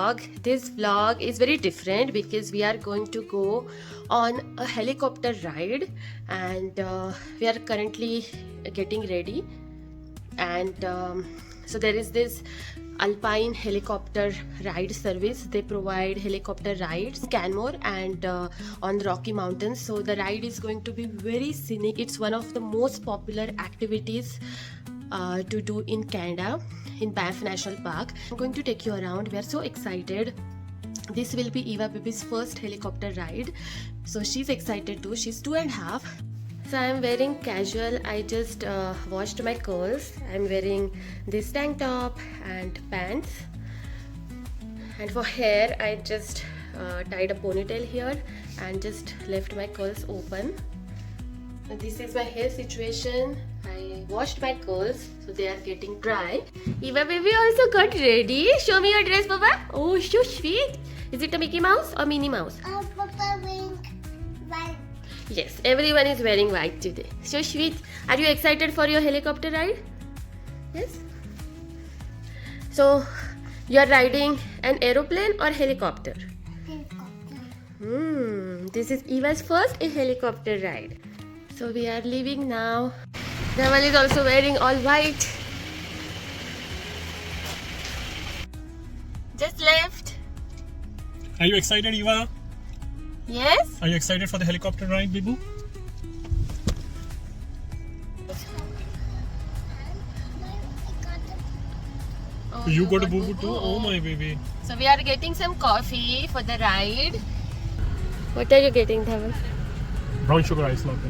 vlog. This vlog is very different because we are going to go on a helicopter ride, and we are currently getting ready. And so there is this Alpine Helicopter ride service. They provide helicopter rides Canmore and on the Rocky Mountains. So the ride is going to be very scenic. It's one of the most popular activities to do in Canada, in Banff National Park. I'm going to take you around. We are so excited. This will be Eva baby's first helicopter ride, so she's excited too. She's 2.5. So I'm wearing casual. I just washed my curls. I'm wearing this tank top and pants, and for hair I just tied a ponytail here and just left my curls open. And this is my hair situation. I washed my curls, so they are getting dry. Eva baby also got ready. Show me your dress, Baba. Oh, so sweet. Is it a Mickey Mouse or Minnie Mouse? Papa wearing white. Yes, everyone is wearing white today. So sweet. Are you excited for your helicopter ride? Yes. So, you are riding an aeroplane or helicopter? Helicopter. This is Eva's first helicopter ride. So we are leaving now. Dhaval is also wearing all white. Just left. Are you excited, Eva? Yes? Are you excited for the helicopter ride, Bibu? Oh, You got a boo-boo too? Oh my baby. So we are getting some coffee for the ride. What are you getting, Dhaval? Brown sugar ice latte.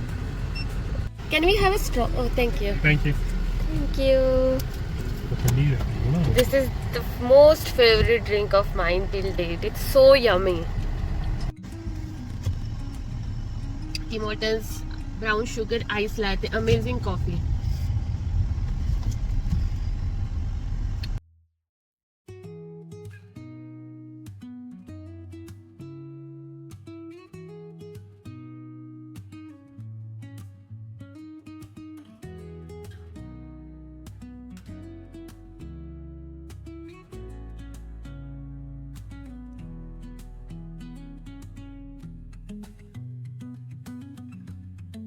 Can we have a straw? Oh, thank you. Thank you. Thank you. This is the most favorite drink of mine till date. It's so yummy. Tim Hortons brown sugar ice latte. Amazing coffee.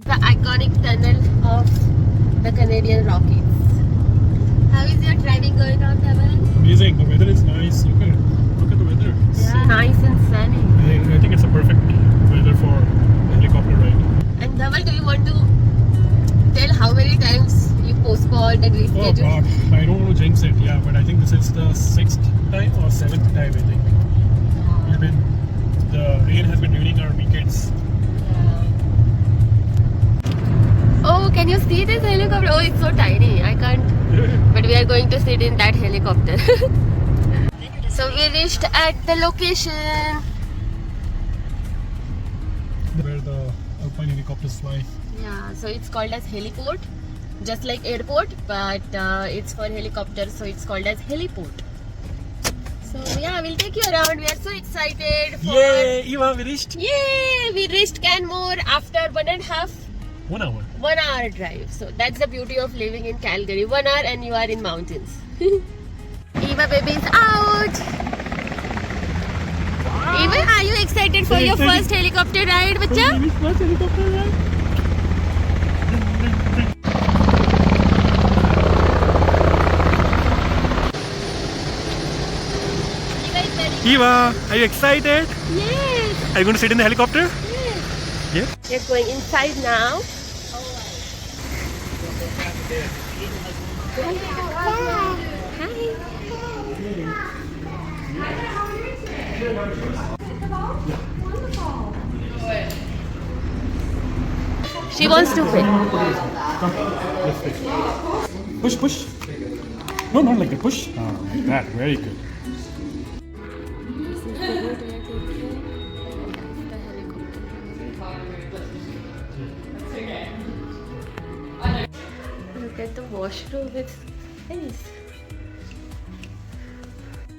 The iconic tunnel of the Canadian Rockies. How is your driving going on, Dhaval? Amazing. The weather is nice. Look at the weather. Yeah, nice and sunny. I think it's a perfect weather for a helicopter ride. And Dhaval, do you want to tell how many times you postponed and Oh rescheduled? gosh, I don't want to jinx it. Yeah, but I think this is the 6th time or 7th time. I think. The rain has been ruining our weekends. Oh, can you see this helicopter? Oh, it's so tiny. I can't. But we are going to sit in that helicopter. So we reached at the location. Where the Alpine helicopters fly. Yeah, so it's called as heliport, just like airport, but it's for helicopters, so it's called as heliport. So yeah, we'll take you around. We are so excited. Yay, Eva, we reached. Yay! We reached Canmore after 1.5 1 hour. 1 hour drive. So that's the beauty of living in Calgary. 1 hour and you are in mountains. Eva baby is out. Wow. Eva, are you excited for your first helicopter ride, bacha? First helicopter ride. Eva, are you excited? Yes. Are you going to sit in the helicopter? Yes. Yes. We're going inside now. She wants to fit. Push, push. No, not like that. Push. Like that. Very good. Look at the washroom. It's nice.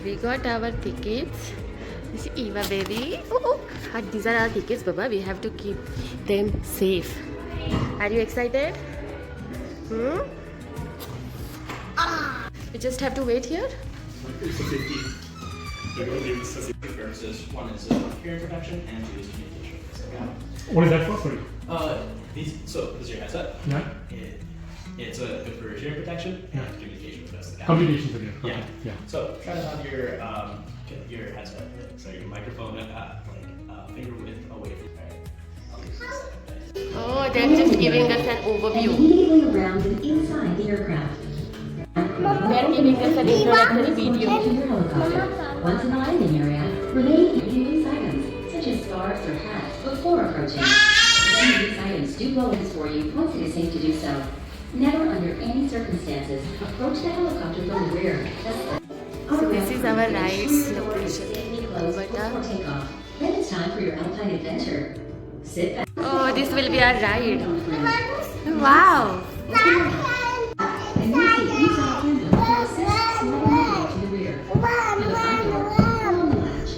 We got our tickets. This is Eva baby. Oh, these are our tickets, Baba. We have to keep them safe. Are you excited? We just have to wait here. Purposes. One is hearing protection, and two is communication. So, What is that for? Sorry. So this is your headset. Yeah. It's good for hearing protection and communication with the rest of the Communications again. Yeah. Okay. Yeah. So try to have your headset, so your microphone finger width away from Oh, they're just giving us an overview. Immediately around and inside the aircraft. They're giving us an introductory video. To your helicopter. Once in the landing area, remain in these items, such as scarves or hats, before approaching. Some of these items do bonus for you once it is safe to do so. Never under any circumstances approach the helicopter from the rear. So this is our ride's location. Before takeoff. Then it's time for your Alpine adventure. Sit back. Oh, this will be our ride. Wow. And use the easel handle to assist sliding the bag to the rear. To the front door, pull on the latch.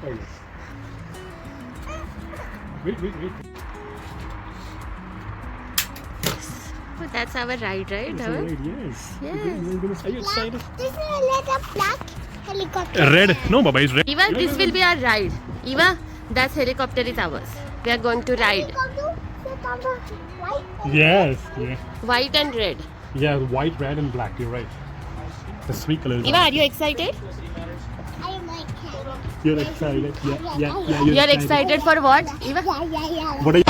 Oh, yes. Wait. Oh, that's our ride, right? It's Dhawan? alright, yes. Yes. Are you excited? This is a little black helicopter. Red. No, Baba, it's red. Eva, this will be our ride. Eva, that helicopter is ours. We are going to ride. White. Yes. Yeah. White and red. Yeah, white, red, and black. You're right. The sweet colors. Eva, are you excited? I like it. You're excited. Yeah. You are excited for what, Eva? Yeah. What are you?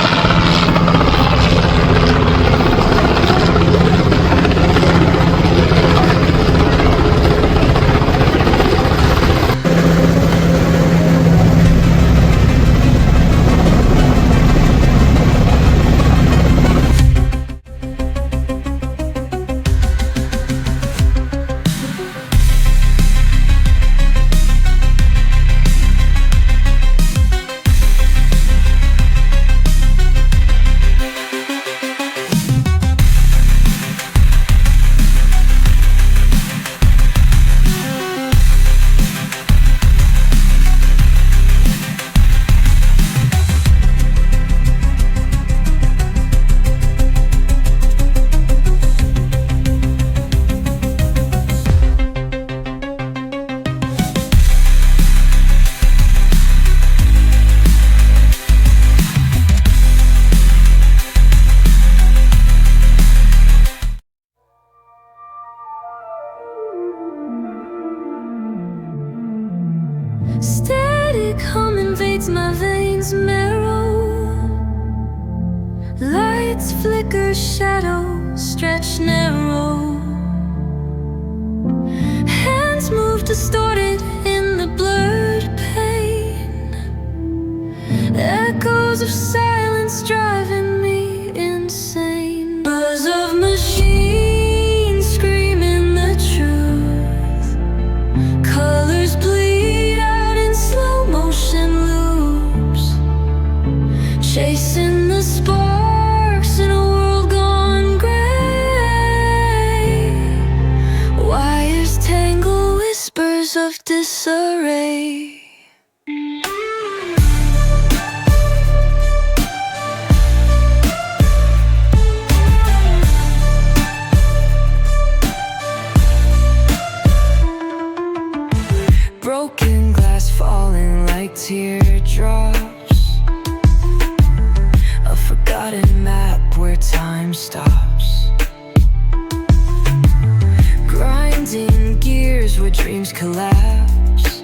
Static hum invades my veins marrow. Lights flicker, shadows stretch narrow. Hands move distorted in the blurred pain. Echoes of silence driving me insane. Buzz of machines screaming the truth. Colors bleed out in slow motion loops, chasing the sparks in a world gone gray. Wires tangle, whispers of disarray. Broken glass falling like teardrops. A forgotten map where time stops. Grinding gears where dreams collapse.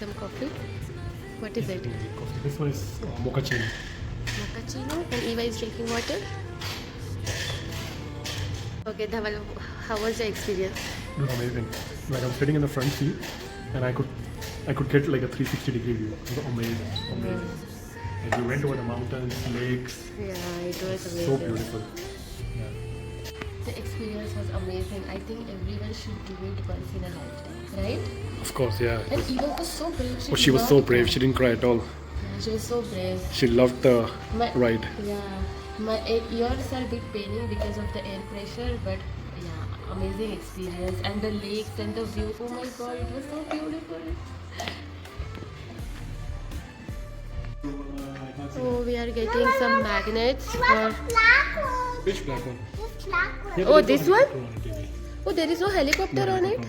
some coffee. What is it? This one is mochaccino. Mochaccino, and Eva is drinking water. Okay, Dhaval, how was your experience? It was amazing. Like I'm sitting in the front seat, and I could get like a 360-degree view. It was amazing. Like we went over the mountains, lakes. Yeah, it was amazing. So beautiful. The experience was amazing. I think everyone should do it once in a lifetime, right? Of course, yeah. And Eva was so brave. She was so brave. She didn't cry at all. Yeah, she was so brave. She loved the ride. Yeah, my ears are a bit paining because of the air pressure, but yeah, amazing experience. And the lakes and the view. Oh my god, it was so beautiful. So we are getting some magnets for. Black one. Which black one? This black one. Oh, this one? Oh, there is no helicopter on it.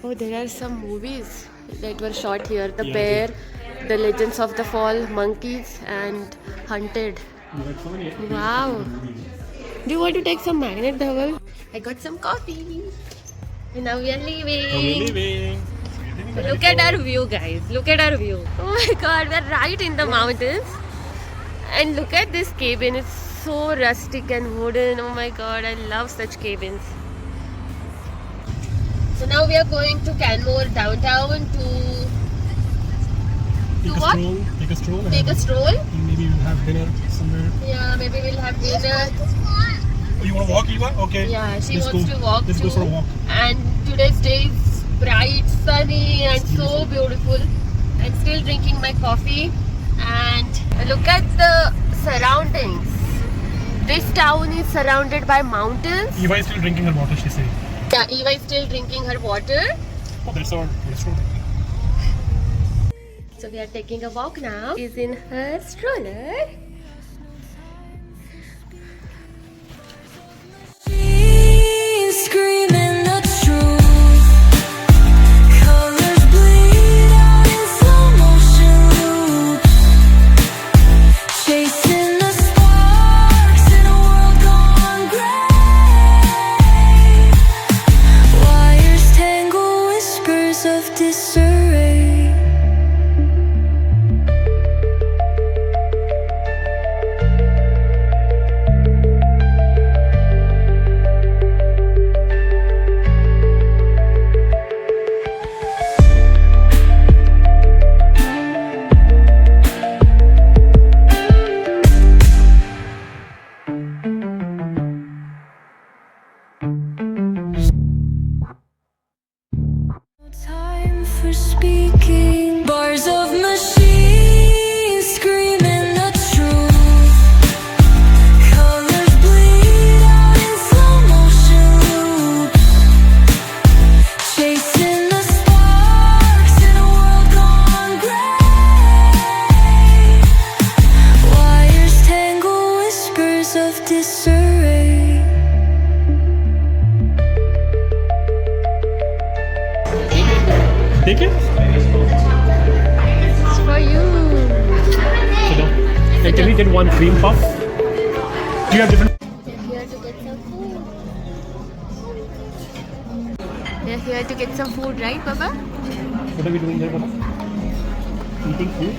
Oh, there are some movies that were shot here. The Bear, The Legends of the Fall, Monkeys, and Hunted. Wow. Do you want to take some magnet, Dhaval? I got some coffee. And now we are leaving. Look at our view, guys. Look at our view. Oh my god, we are right in the mountains. And look at this cabin. It's so rustic and wooden. Oh my god, I love such cabins. So now we are going to Canmore downtown to what? Take a stroll. Take a stroll. Maybe we'll have dinner somewhere. Yeah, maybe we'll have dinner. Oh, you want to walk, Eva? Okay. Yeah, she wants to walk Let's too. go for a walk. And today's day is bright, sunny, and so beautiful. I'm still drinking my coffee. And look at the surroundings. This town is surrounded by mountains. Eva is still drinking her water, she said. Yeah, Eva is still drinking her water. Oh, that's our restaurant. So we are taking a walk now. She's in her stroller. Screaming the truth. Colors bleed out in slow motion loops. Chasing the sparks in a world gone gray. Wires tangle whispers of disarray. Time for speaking. Bars of machines screaming the truth. Colors bleed out in slow motion loops. Chasing the sparks in a world gone gray. Wires tangle whispers of disarray. Take it? It's for you. And can we get one cream puff? Do you have different? We're here to get some food. We're here to get some food, right, Baba? What are we doing there, Baba? Eating food?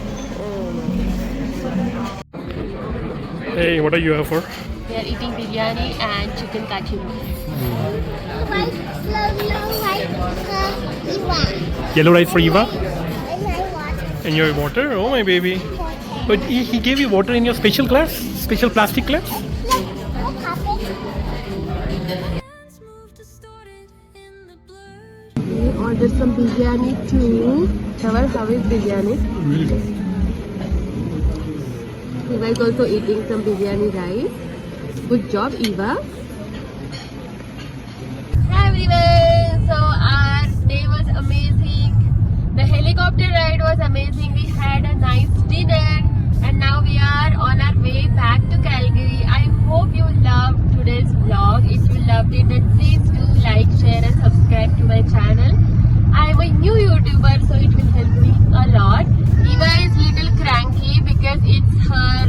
Hey, what are you here for? We are eating biryani and chicken kachuri. White, Eva. Yellow rice for Eva? And I want And your water? Oh, my baby. But he gave you water in your special glass? Special plastic glass? what happened? We ordered some biryani too. Dhaval, how is biryani? Really good. Eva is also eating some biryani rice. Good job, Eva. Hi everyone! So our day was amazing. The helicopter ride was amazing. We had a nice dinner and now we are on our way back to Calgary. I hope you loved today's vlog. If you loved it, then please do like, share and subscribe to my channel. I am a new YouTuber, so it will help me a lot. Eva is little cranky because it's her